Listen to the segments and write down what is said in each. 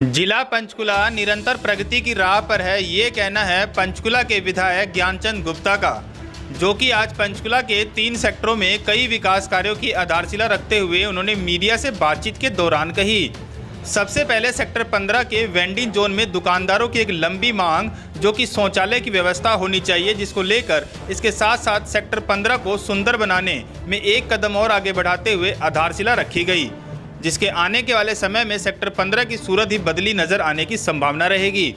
जिला पंचकुला निरंतर प्रगति की राह पर है, ये कहना है पंचकुला के विधायक ज्ञानचंद गुप्ता का, जो कि आज पंचकुला के 3 सेक्टरों में कई विकास कार्यों की आधारशिला रखते हुए उन्होंने मीडिया से बातचीत के दौरान कही। सबसे पहले सेक्टर 15 के वेंडिंग जोन में दुकानदारों की एक लंबी मांग, जो कि शौचालय की व्यवस्था होनी चाहिए, जिसको लेकर इसके साथ साथ सेक्टर 15 को सुंदर बनाने में एक कदम और आगे बढ़ाते हुए आधारशिला रखी गई, जिसके आने के वाले समय में सेक्टर 15 की सूरत ही बदली नजर आने की संभावना रहेगी।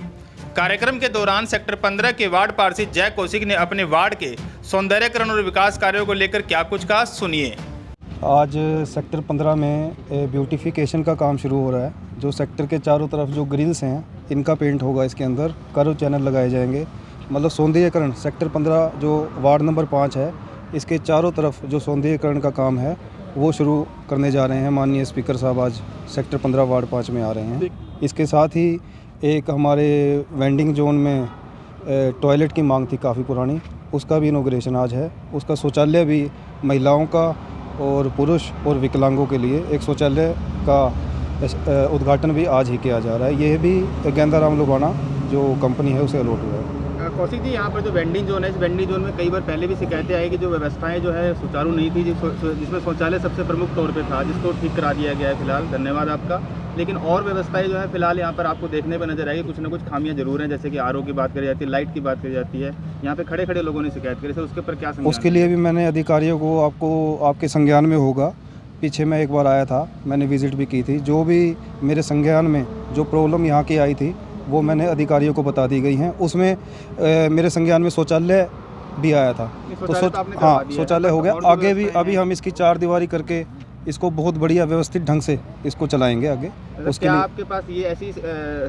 कार्यक्रम के दौरान सेक्टर 15 के वार्ड पार्षद जय कौशिक ने अपने वार्ड के सौंदर्यकरण और विकास कार्यों को लेकर क्या कुछ कहा, सुनिए। आज सेक्टर 15 में ब्यूटिफिकेशन का काम शुरू हो रहा है। जो सेक्टर के चारों तरफ जो ग्रिल्स हैं, इनका पेंट होगा, इसके अंदर कर्व चैनल लगाए जाएंगे। मतलब सौंदर्यकरण सेक्टर 15 जो वार्ड नंबर 5 है, इसके चारों तरफ जो सौंदर्यकरण का काम है वो शुरू करने जा रहे हैं। माननीय स्पीकर साहब आज सेक्टर 15 वार्ड 5 में आ रहे हैं। इसके साथ ही एक हमारे वेंडिंग जोन में टॉयलेट की मांग थी काफ़ी पुरानी, उसका भी इनॉग्रेशन आज है। उसका शौचालय भी महिलाओं का और पुरुष और विकलांगों के लिए एक शौचालय का उद्घाटन भी आज ही किया जा रहा है। यह भी गेंदाराम लोबाना जो कंपनी है उसे अलॉट हुआ है। कौशिक जी, यहाँ पर जो वेंडिंग जोन है, इस वेंडिंग जोन में कई बार पहले भी शिकायतें आई कि जो व्यवस्थाएं जो है सुचारू नहीं थी, जिसमें शौचालय सबसे प्रमुख तौर पे था, जिसको ठीक करा दिया गया है फिलहाल, धन्यवाद आपका। लेकिन और व्यवस्थाएं जो है फिलहाल यहाँ पर आपको देखने में नजर आएगी, कुछ ना कुछ खामियां जरूर हैं, जैसे कि आरओ की बात करी जाती है, लाइट की बात करी जाती है। यहाँ पे खड़े खड़े लोगों ने शिकायत करी, उसके ऊपर क्या संज्ञान? उसके लिए भी मैंने अधिकारियों को आपके संज्ञान में होगा। पीछे मैं एक बार आया था, मैंने विजिट भी की थी। जो भी मेरे संज्ञान में जो प्रॉब्लम यहाँ की आई थी वो मैंने अधिकारियों को बता दी गई हैं। उसमें मेरे संज्ञान में शौचालय भी आया था, तो हाँ, शौचालय हो गया। आगे भी अभी हम इसकी 4 दीवारी करके इसको बहुत बढ़िया व्यवस्थित ढंग से इसको चलाएंगे आगे। उसके लिए आपके पास ये ऐसी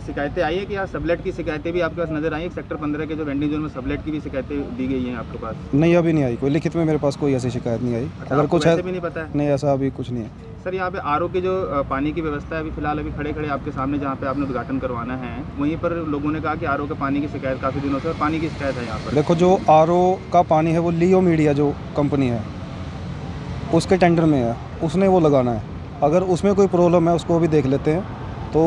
शिकायतें आई है कि यहाँ सबलेट की शिकायतें भी आपके पास नजर आई है? सेक्टर 15 के जो वेंडिंग जोन में सबलेट की भी शिकायतें दी गई हैं आपके पास? नहीं, अभी नहीं आई, कोई लिखित में मेरे पास कोई ऐसी शिकायत नहीं आई। अगर कुछ है भी नहीं पता है? नहीं, ऐसा अभी कुछ नहीं है सर। यहाँ पे आरओ की जो पानी की व्यवस्था है, अभी फिलहाल अभी खड़े खड़े आपके सामने जहाँ पे आपने उद्घाटन करवाना है, वहीं पर लोगों ने कहा कि आरओ के पानी की शिकायत काफ़ी दिनों से, और पानी की शिकायत है यहाँ पर। देखो, जो आरओ का पानी है वो लियो मीडिया जो कंपनी है उसके टेंडर में है, उसने वो लगाना है। अगर उसमें कोई प्रॉब्लम है उसको भी देख लेते हैं, तो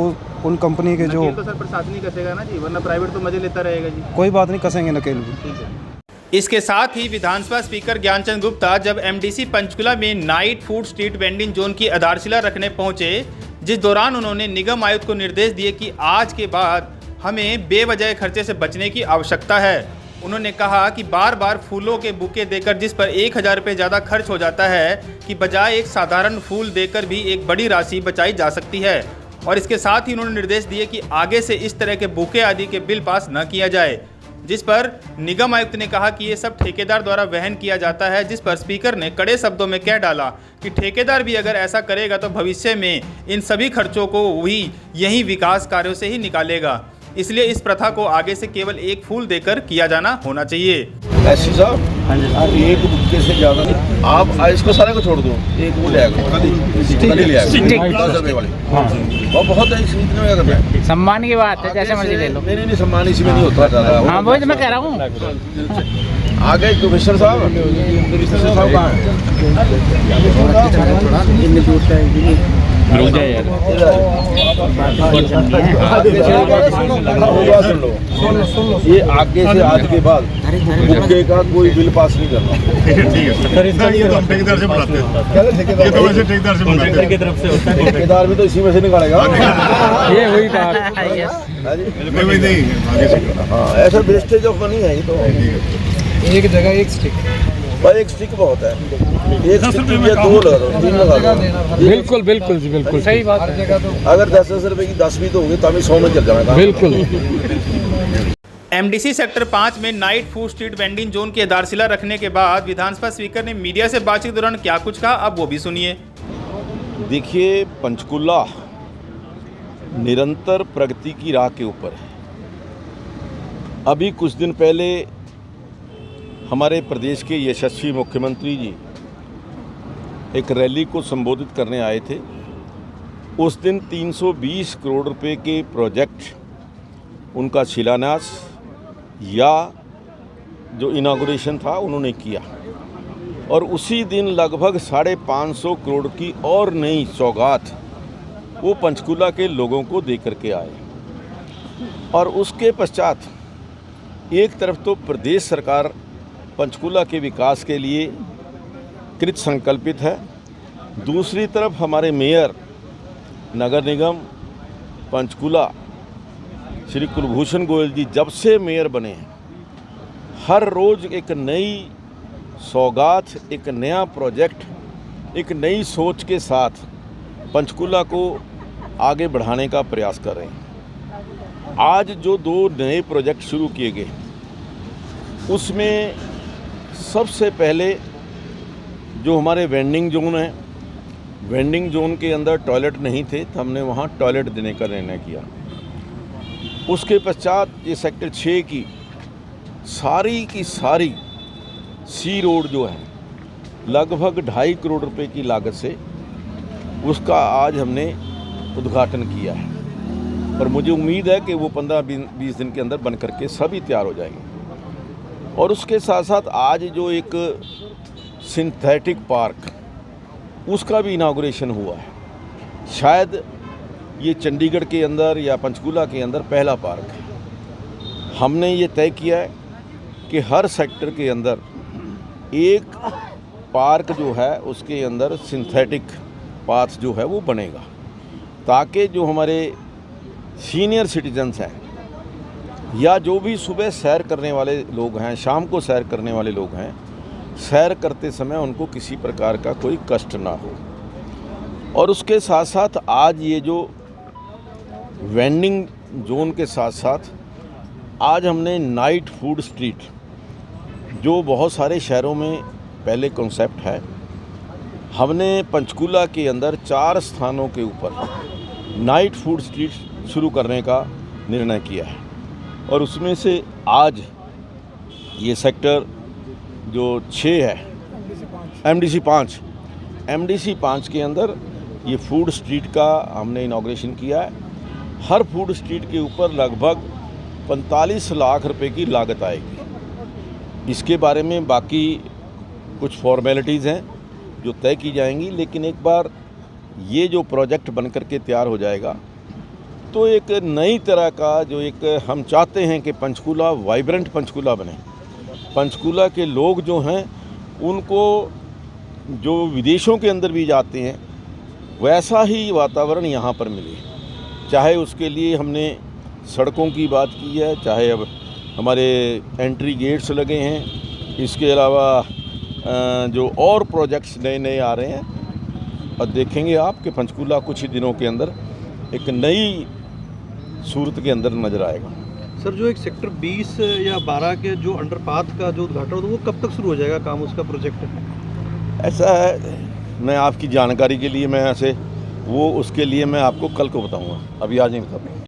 उन कंपनी के जो तो सर प्रशासन ही कसेगा ना जी, वरना प्राइवेट तो मजे लेता रहेगा जी। कोई बात नहीं, कसेंगे नकेल भी। ठीक है। इसके साथ ही विधानसभा स्पीकर ज्ञानचंद गुप्ता जब एमडीसी पंचकुला में night food street vending zone की आधारशिला रखने पहुंचे, जिस दौरान उन्होंने निगम आयुक्त को निर्देश दिए कि आज के बाद हमें बेवजह खर्चे से बचने की आवश्यकता है। उन्होंने कहा कि बार बार फूलों के बुके देकर जिस पर 1000 रुपये ज़्यादा खर्च हो जाता है, कि बजाय एक साधारण फूल देकर भी एक बड़ी राशि बचाई जा सकती है। और इसके साथ ही उन्होंने निर्देश दिए कि आगे से इस तरह के बुके आदि के बिल पास न किया जाए, जिस पर निगम आयुक्त ने कहा कि ये सब ठेकेदार द्वारा वहन किया जाता है। जिस पर स्पीकर ने कड़े शब्दों में कह डाला कि ठेकेदार भी अगर ऐसा करेगा तो भविष्य में इन सभी खर्चों को वही यही विकास कार्यों से ही निकालेगा, इसलिए इस प्रथा को आगे से केवल एक फूल देकर किया जाना होना चाहिए। एससी साहब, एक बुक्के से ज़्यादा नहीं, आप इसको सारे को छोड़ दो, एक वो ले आएगा, वो बहुत है, इसमें इतना क्या करना है? सम्मान की बात है, जैसे मर्जी ले लो। नहीं, सम्मान इसमें नहीं होता ज़्यादा। हाँ, वही तो मैं कह रहा हूँ। आगे कमिश्नर साहब कहाँ है? ये आगे से आज के बाद बुके का कोई बिल पास नहीं करना। ठेकेदार से बुलाते हैं, ठेकेदार भी तो इसी में से निकालेगा। ये वही बात। हाँ, ऐसा वेस्टेज ऑफ मनी है ये तो। एक जगह एक स्टिक, भाई एक स्टिक बहुत है, एक स्टिक या 2 लगा दो, 3 लगा दो। बिल्कुल बिल्कुल जी, बिल्कुल सही बात है। अगर 10-10 रुपए की 10 भी तो होगी, तो हमें 100 में चल जाएगा। बिल्कुल। एमडीसी सेक्टर 5 में night food street vending zone की आधारशिला रखने के बाद विधानसभा स्पीकर ने मीडिया से बातचीत के दौरान क्या कुछ कहा, अब वो भी सुनिए। देखिए, पंचकुला निरंतर प्रगति की राह के ऊपर है। अभी कुछ दिन पहले हमारे प्रदेश के यशस्वी मुख्यमंत्री जी एक रैली को संबोधित करने आए थे। उस दिन 320 करोड़ रुपए के प्रोजेक्ट, उनका शिलान्यास या जो इनागुरेशन था उन्होंने किया, और उसी दिन लगभग 550 करोड़ की और नई सौगात वो पंचकूला के लोगों को दे करके आए। और उसके पश्चात एक तरफ तो प्रदेश सरकार पंचकूला के विकास के लिए कृत संकल्पित है, दूसरी तरफ हमारे मेयर नगर निगम पंचकूला श्री कुलभूषण गोयल जी जब से मेयर बने हैं, हर रोज़ एक नई सौगात, एक नया प्रोजेक्ट, एक नई सोच के साथ पंचकूला को आगे बढ़ाने का प्रयास कर रहे हैं। आज जो 2 नए प्रोजेक्ट शुरू किए गए, उसमें सबसे पहले जो हमारे वेंडिंग जोन है, वेंडिंग जोन के अंदर टॉयलेट नहीं थे तो हमने वहाँ टॉयलेट देने का निर्णय किया। उसके पश्चात ये सेक्टर 6 की सारी सी रोड जो है लगभग 2.5 करोड़ रुपए की लागत से उसका आज हमने उद्घाटन किया है और मुझे उम्मीद है कि वो 15-20 दिन के अंदर बन करके सभी तैयार हो जाएंगे। और उसके साथ साथ आज जो एक सिंथेटिक पार्क, उसका भी इनागुरेशन हुआ है। शायद ये चंडीगढ़ के अंदर या पंचकूला के अंदर पहला पार्क है। हमने ये तय किया है कि हर सेक्टर के अंदर एक पार्क जो है उसके अंदर सिंथेटिक पाथ जो है वो बनेगा, ताकि जो हमारे सीनियर सिटीजन्स हैं या जो भी सुबह सैर करने वाले लोग हैं, शाम को सैर करने वाले लोग हैं, सैर करते समय उनको किसी प्रकार का कोई कष्ट ना हो। और उसके साथ साथ आज ये जो वेंडिंग जोन के साथ साथ आज हमने नाइट फूड स्ट्रीट, जो बहुत सारे शहरों में पहले कॉन्सेप्ट है, हमने पंचकूला के अंदर 4 स्थानों के ऊपर नाइट फूड स्ट्रीट शुरू करने का निर्णय किया है। और उसमें से आज ये सेक्टर जो 6 है, MDC 5 के अंदर ये फूड स्ट्रीट का हमने इनॉग्रेशन किया है। हर फूड स्ट्रीट के ऊपर लगभग 45 लाख रुपए की लागत आएगी। इसके बारे में बाकी कुछ फॉर्मेलिटीज़ हैं जो तय की जाएंगी, लेकिन एक बार ये जो प्रोजेक्ट बन करके तैयार हो जाएगा तो एक नई तरह का जो एक हम चाहते हैं कि पंचकूला वाइब्रेंट पंचकूला बने। पंचकूला के लोग जो हैं उनको जो विदेशों के अंदर भी जाते हैं वैसा ही वातावरण यहाँ पर मिले। चाहे उसके लिए हमने सड़कों की बात की है, चाहे अब हमारे एंट्री गेट्स लगे हैं, इसके अलावा जो और प्रोजेक्ट्स नए आ रहे हैं। और देखेंगे आप कि पंचकूला कुछ ही दिनों के अंदर एक नई सूरत के अंदर नज़र आएगा। सर, जो एक सेक्टर 20 या 12 के जो अंडरपाथ का जो उद्घाटन होता है वो कब तक शुरू हो जाएगा काम, उसका प्रोजेक्ट? ऐसा है, मैं आपकी जानकारी के लिए मैं ऐसे वो उसके लिए मैं आपको कल को बताऊंगा, अभी आज नहीं बता पाऊँगा।